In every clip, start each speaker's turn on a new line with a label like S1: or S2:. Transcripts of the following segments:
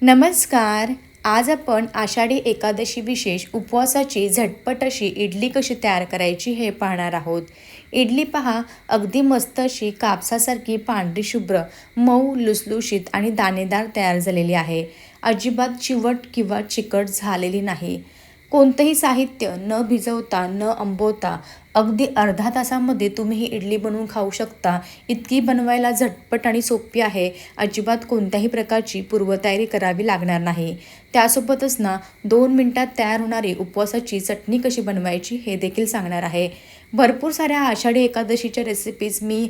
S1: नमस्कार. आज आपण आषाढी एकादशी विशेष उपवासाची झटपट अशी इडली कशी तयार करायची हे पाहणार आहोत. इडली पहा, अगदी मस्त अशी कापसासारखी पांढरी शुभ्र, मऊ, लुसलुशीत आणि दाणेदार तयार झालेली आहे. अजिबात चिवट किंवा चिकट झालेली नाही. कोणतंही साहित्य न भिजवता न आंबवता अगदी अर्धा तासामध्ये तुम्ही ही इडली बनवून खाऊ शकता. इतकी बनवायला झटपट आणि सोपी आहे. अजिबात कोणत्याही प्रकारची पूर्वतयारी करावी लागणार नाही. त्यासोबतच ना 2 मिनिटात तयार होणारी उपवासाची चटणी कशी बनवायची हे देखील सांगणार आहे. भरपूर साऱ्या आषाढी एकादशीच्या रेसिपीज मी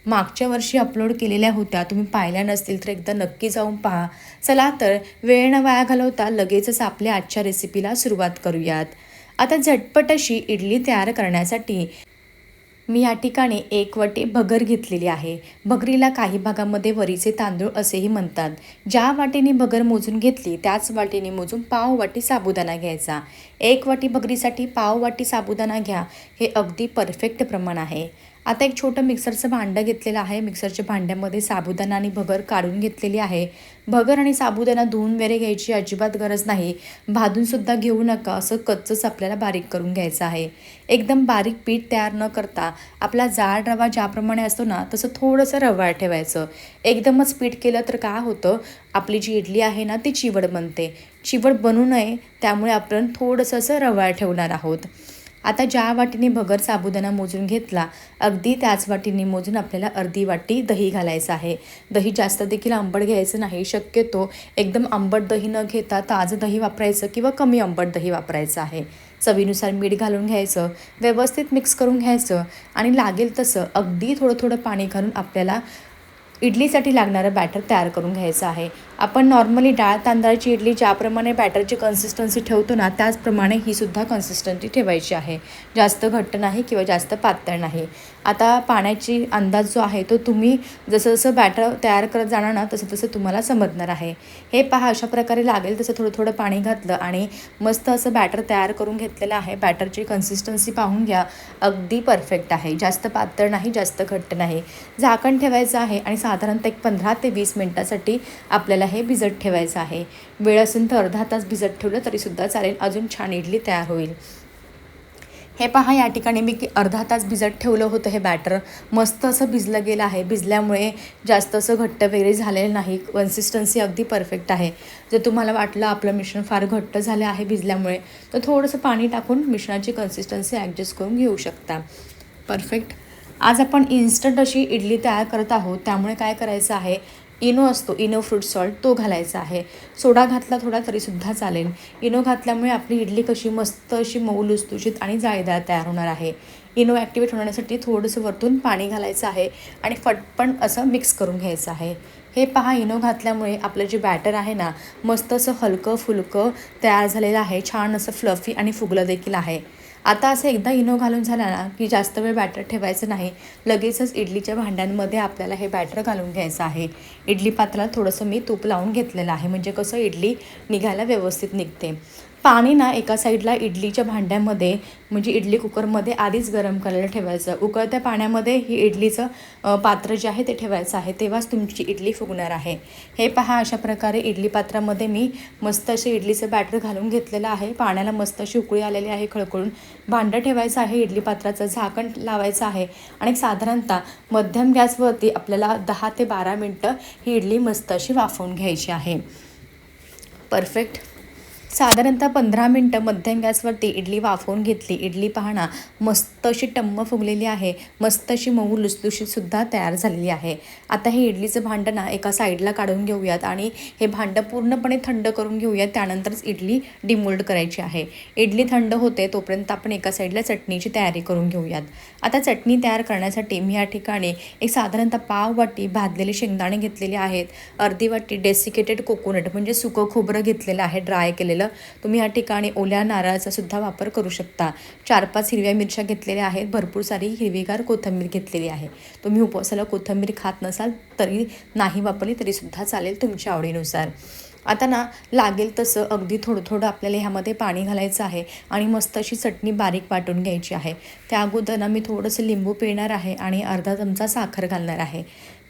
S1: मागच्या वर्षी अपलोड केलेल्या होत्या. तुम्ही पाहिल्या नसतील तर एकदा नक्की जाऊन पहा. चला तर वेळ न वाया घालवता लगेचच आपल्या आजच्या रेसिपीला सुरुवात करूयात. आता झटपट अशी इडली तयार करण्यासाठी मी या ठिकाणी 1 वाटी भगर घेतलेली आहे. भगरीला काही भागामध्ये वरीचे तांदूळ असेही म्हणतात. ज्या वाटीने भगर मोजून घेतली त्याच वाटीने मोजून पाव वाटी साबुदाणा घ्यायचा. 1 वाटी भगरीसाठी पाव वाटी साबुदाणा घ्या. हे अगदी परफेक्ट प्रमाण आहे. आता एक छोटं मिक्सरचं भांडं घेतलेलं आहे. मिक्सरच्या भांड्यामध्ये साबुदाणा आणि भगर काढून घेतलेली आहे. भगर आणि साबुदाणा धुवून वगैरे घ्यायची अजिबात गरज नाही. भाजूनसुद्धा घेऊ नका. असं कच्चंच आपल्याला बारीक करून घ्यायचं आहे. एकदम बारीक पीठ तयार न करता आपला जाड रवा ज्याप्रमाणे असतो ना तसं थोडंसं रवा ठेवायचं. एकदमच पीठ केलं तर काय होतं, आपली जी इडली आहे ना ती चिवट बनते. चिवट बनू नये त्यामुळे आपण थोडंसं असं रवा ठेवणार आहोत. आता ज्या वाटीने भगर साबुदाणा मोजून घेतला अगदी त्याच वाटीने मोजून आपल्याला अर्धी वाटी दही घालायचं आहे. दही जास्त देखील आंबट घ्यायचं नाही. शक्यतो एकदम आंबट दही न घेता ताजं दही वापरायचं किंवा कमी आंबट दही वापरायचं आहे. चवीनुसार मीठ घालून घ्यायचं, व्यवस्थित मिक्स करून घ्यायचं आणि लागेल तसं अगदी थोडं थोडं पाणी घालून आपल्याला इडलीसाठी लागणारं बॅटर तयार करून घ्यायचं आहे. आपण नॉर्मली डाळ तांदळाची इडली ज्याप्रमाणे बॅटरची कन्सिस्टन्सी ठेवतो ना त्याचप्रमाणे ही सुद्धा कन्सिस्टन्सी ठेवायची आहे. जास्त घट्ट नाही किंवा जास्त पातळ नाही. आता पाण्याची अंदाज जो आहे तो तुम्ही जसं जसं बॅटर तयार करत जाणार ना तसं तसं तुम्हाला समजणार आहे. हे पहा, अशा प्रकारे लागेल तसं थोडं थोडं पाणी घातलं आणि मस्त असं बॅटर तयार करून घेतलेलं आहे. बॅटरची कन्सिस्टन्सी पाहून घ्या. अगदी परफेक्ट आहे. जास्त पातळ नाही, जास्त घट्ट नाही. झाकण ठेवायचं आहे आणि साधारणतः एक 15 ते 20 मिनटासाठी आपल्याला हे भिजत ठेवायचं आहे. वेळ असेल तर अर्धा तास भिजत ठेवलं तरीसुद्धा चालेल. अजून छान इडली तयार होईल. हे पहा, या ठिकाणी मी अर्धा तास भिजत ठेवलं होतं. हे बॅटर मस्त असं भिजलं गेलं आहे. भिजल्यामुळे जास्त असं घट्ट वगैरे झालेलं नाही. कन्सिस्टन्सी अगदी परफेक्ट आहे. जर तुम्हाला वाटलं आपलं मिश्रण फार घट्ट झालं आहे भिजल्यामुळे तर थोडंसं पाणी टाकून मिश्रणाची कन्सिस्टन्सी ॲडजस्ट करून घेऊ शकता. परफेक्ट. आज आपण इन्स्टंट अशी इडली तयार करत आहोत. त्यामुळे काय करायचं आहे, इनो असतो, इनो फ्रूट सॉल्ट, तो घालायचा आहे. सोडा घातला थोडा तरीसुद्धा चालेल. इनो घातल्यामुळे आपली इडली कशी मस्त अशी मऊ लुसलुशीत आणि जाळीदार तयार होणार आहे. इनो ॲक्टिवेट होण्यासाठी थोडंसं वरतून पाणी घालायचं आहे आणि फटपण असं मिक्स करून घ्यायचं आहे. हे पहा, इनो घातल्यामुळे आपलं जे बॅटर आहे ना मस्त असं हलकं फुलकं तयार झालेलं आहे. छान असं फ्लफी आणि फुगलं देखील आहे. आता असं एकदा इनो घालून झाला ना की जास्त वेळ बॅटर ठेवायचं नाही. लगेचच इडलीच्या भांड्यांमध्ये आपल्याला हे बॅटर घालून घ्यायचं आहे. इडली पात्राला थोडंसं मी तूप लावून घेतलेलं आहे म्हणजे कसं इडली निघायला व्यवस्थित निघते. पाणी ना एका साईडला इडलीच्या भांड्यामध्ये म्हणजे इडली कुकरमध्ये आधीच गरम करायला ठेवायचं. उकळत्या पाण्यामध्ये ही इडलीचं पात्र जे आहे ते ठेवायचं आहे. तेव्हाच तुमची इडली फुगणार आहे. हे पहा, अशा प्रकारे इडली पात्रामध्ये मी मस्त असे इडलीचं बॅटर घालून घेतलेलं आहे. पाण्याला मस्त अशी उकळी आलेली आहे खळखळून. भांडं ठेवायचं आहे, इडली पात्राचं झाकण लावायचं आहे आणि साधारणतः मध्यम गॅसवरती आपल्याला 10 ते 12 मिनटं ही इडली मस्त अशी वाफवून घ्यायची आहे. परफेक्ट. साधारणतः 15 मिनटं मध्यम गॅसवरती इडली वाफवून घेतली. इडली पाहणा मस्त अशी टम्म फुगलेली आहे. मस्त अशी मऊ लुसलुशीतसुद्धा तयार झालेली आहे. आता हे इडलीचं भांडं ना एका साईडला काढून घेऊयात आणि हे भांडं पूर्णपणे थंड करून घेऊयात. त्यानंतरच इडली डिमोल्ड करायची आहे. इडली थंड होते तोपर्यंत आपण एका साईडला चटणीची तयारी करून घेऊयात. आता चटणी तयार करण्यासाठी मी या ठिकाणी एक साधारणतः पाव वाटी भाजलेले शेंगदाणे घेतलेले आहेत. अर्धी वाटी डेसिकेटेड कोकोनट म्हणजे सुकं खोबरं घेतलेलं आहे, ड्राय केलेलं. तुम्ही या ठिकाणी ओल्या नारळाचा सुद्धा वापर करू शकता. 4-5 हिरव्या मिरच्या घेतलेल्या आहेत. भरपूर सारी हिरवीगार कोथिंबीर घेतलेली आहे. तुम्ही उपवासाला कोथिंबीर खात नसाल तरी नाही वापरली तरीसुद्धा चालेल तुमच्या आवडीनुसार. आता ना लागेल तसं अगदी थोडं थोडं आपल्याला ह्यामध्ये पाणी घालायचं आहे आणि मस्त अशी चटणी बारीक वाटून घ्यायची आहे. त्या अगोदर ना मी थोडंसं लिंबू पिळणार आहे आणि अर्धा चमचा साखर घालणार आहे.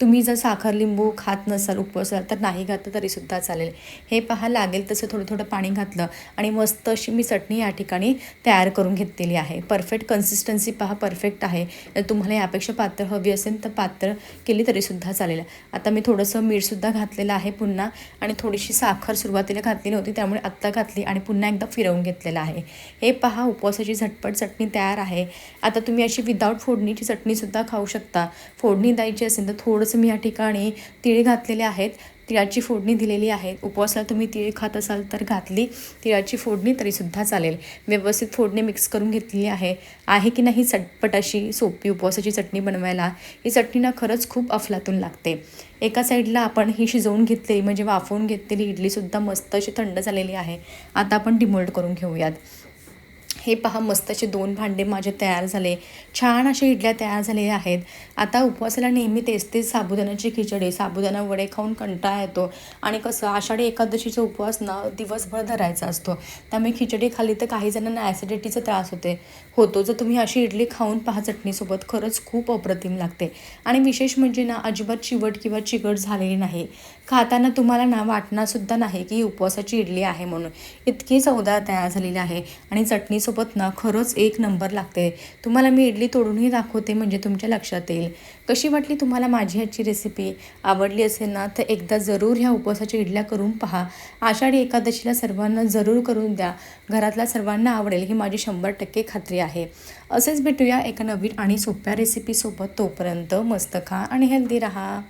S1: तुम्ही जर साखर लिंबू खात नसाल उपवासाला तर नाही घातलं तरीसुद्धा चालेल. हे पहा लागेल तसं थोडं थोडं पाणी घातलं आणि मस्त अशी मी चटणी या ठिकाणी तयार करून घेतलेली आहे. परफेक्ट कन्सिस्टन्सी पहा परफेक्ट आहे. तुम्हाला यापेक्षा पातळ हवी असेल तर पातळ केली तरीसुद्धा चालेल. आता मी थोडंसं मीठसुद्धा घातलेलं आहे पुन्हा आणि थोडीशी साखर सुरुवातीला घातली नव्हती त्यामुळे आत्ता घातली आणि पुन्हा एकदा फिरवून घेतलेलं आहे. हे पहा उपवासाची झटपट चटणी तयार आहे. आता तुम्ही अशी विदाऊट फोडणीची चटणीसुद्धा खाऊ शकता. फोडणी द्यायची असेल तर थोडंसं मी या ठिकाणी तीळ घातलेले आहेत, तिळाची फोडणी दिलेली आहे. उपवासाला तुम्ही तीळ खात असाल तर घातली तिळाची फोडणी तरीसुद्धा चालेल. व्यवस्थित फोडणी मिक्स करून घेतलेली आहे की नाही चटपट अशी सोपी उपवासाची चटणी बनवायला. ही चटणी ना खरंच खूप अफलातून लागते. एका साईडला आपण ही शिजवून घेतलेली म्हणजे वाफवून घेतलेली इडलीसुद्धा मस्त अशी थंड झालेली आहे. आता आपण डिमोल्ड करून घेऊयात. हे पहा मस्त असे 2 भांडे माझे तयार झाले. छान अशा इडल्या तयार झालेल्या आहेत. आता उपवासाला नेहमी तेच साबुदाण्याची खिचडी, साबुदाणा वडे खाऊन कंटाळा येतो आणि कसं आषाढी एकादशीचा उपवास ना दिवसभर धरायचा असतो. त्यामुळे खिचडी खाल्ली तर काही जणांना ॲसिडिटीचा त्रास होतो. जर तुम्ही अशी इडली खाऊन पहा चटणीसोबत खरंच खूप अप्रतिम लागते आणि विशेष म्हणजे ना अजिबात चिवट किंवा चिकट झालेली नाही. खाताना तुम्हाला ना वाटणारसुद्धा नाही की उपवासाची इडली आहे म्हणून. इतकी चवदार तयार झालेली आहे आणि चटणीसोबत ना खरंच एक नंबर लागते. तुम्हाला मी इडली तोडूनही दाखवते म्हणजे तुमच्या लक्षात येईल. कशी वाटली तुम्हाला माझी ह्याची रेसिपी? आवडली असेल ना तर एकदा जरूर ह्या उपवासाच्या इडल्या करून पहा. आषाढी एकादशीला सर्वांना जरूर करून द्या. घरातल्या सर्वांना आवडेल ही माझी 100% खात्री आहे. असेच भेटूया एका नवीन आणि सोप्या रेसिपीसोबत. तोपर्यंत मस्त खा आणि हेल्दी राहा.